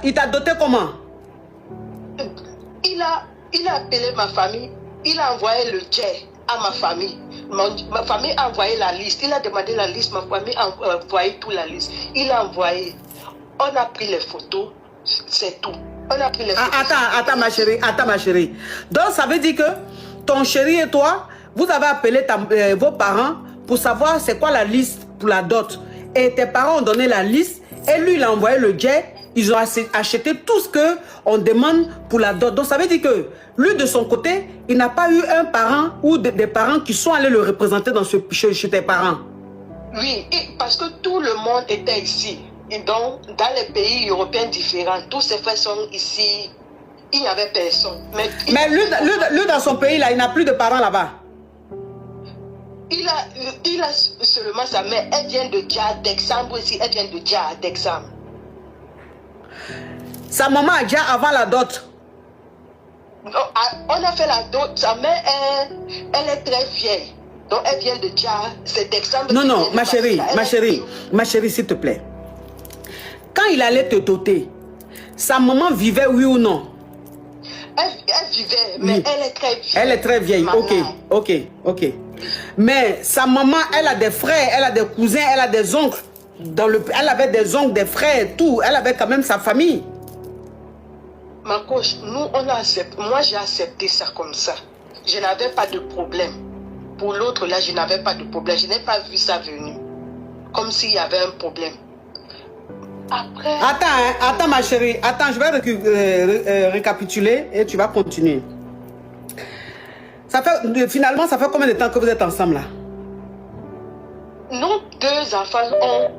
il t'a doté comment? Il a appelé ma famille, il a envoyé le jet à ma famille. Ma famille a envoyé la liste, il a demandé la liste, ma famille a envoyé toute la liste. Il a envoyé, on a pris les photos, c'est tout. On a pris les photos. Attends ma chérie. Donc ça veut dire que ton chéri et toi, vous avez appelé vos parents pour savoir c'est quoi la liste pour la dot. Et tes parents ont donné la liste et lui il a envoyé le jet. Ils ont acheté tout ce qu'on demande pour la dot. Donc ça veut dire que lui de son côté, il n'a pas eu un parent ou des parents qui sont allés le représenter chez tes parents. Oui, parce que tout le monde était ici. Et donc, dans les pays européens différents, tous ses frères sont ici. Il n'y avait personne. Mais lui, dans son pays, là, il n'a plus de parents là-bas. Il a seulement sa mère. Elle vient de Dia, d'Exam aussi. Elle vient de Dia, d'Exam. Sa maman a déjà avant la dot. On a fait la dot. Sa mère, elle est très vieille. Donc, elle vient de Dia. C'est d'Exam. Non, ma chérie, s'il te plaît. Quand il allait te doter, sa maman vivait, oui ou non? Elle vivait, mais oui. Elle est très vieille. Elle est très vieille, ok. Mais sa maman, elle a des frères, elle a des cousins, elle a des oncles. Elle avait des oncles, des frères, tout. Elle avait quand même sa famille. Ma coach, moi j'ai accepté ça comme ça. Je n'avais pas de problème. Pour l'autre là, je n'avais pas de problème. Je n'ai pas vu ça venir. Comme s'il y avait un problème. Après... Attends ma chérie, attends, je vais récapituler et tu vas continuer. Finalement, ça fait combien de temps que vous êtes ensemble là? Nous deux enfants ont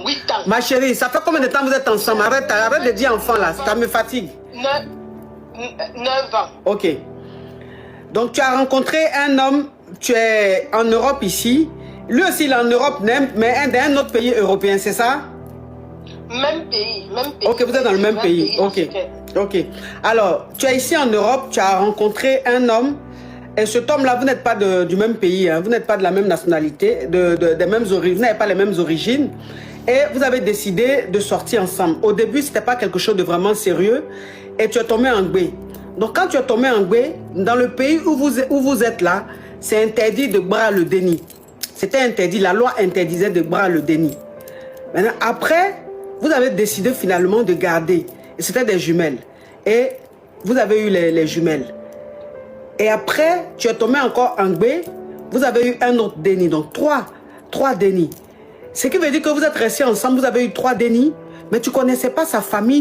8 ans. Ma chérie, ça fait combien de temps que vous êtes ensemble? Arrête de dire enfant là, ça me fatigue. 9 ans. Ok. Donc tu as rencontré un homme, tu es en Europe ici. Lui aussi il est en Europe, mais d'un autre pays européen, c'est ça? Même pays. Ok, vous êtes dans le même pays. Ok. Alors, tu es ici en Europe, tu as rencontré un homme. Et cet homme-là, vous n'êtes pas du même pays, hein, vous n'êtes pas de la même nationalité, des mêmes origines, vous n'avez pas les mêmes origines. Et vous avez décidé de sortir ensemble. Au début, ce n'était pas quelque chose de vraiment sérieux. Et tu es tombé en gbé. Donc, quand tu es tombé en gbé, dans le pays où vous êtes là, c'est interdit de boire le déni. C'était interdit, la loi interdisait de boire le déni. Maintenant, après... vous avez décidé finalement de garder. Et c'était des jumelles. Et vous avez eu les jumelles. Et après, tu es tombé encore en gbé. Vous avez eu un autre déni. Donc, trois dénis. Ce qui veut dire que vous êtes restés ensemble. Vous avez eu 3 dénis. Mais tu ne connaissais pas sa famille.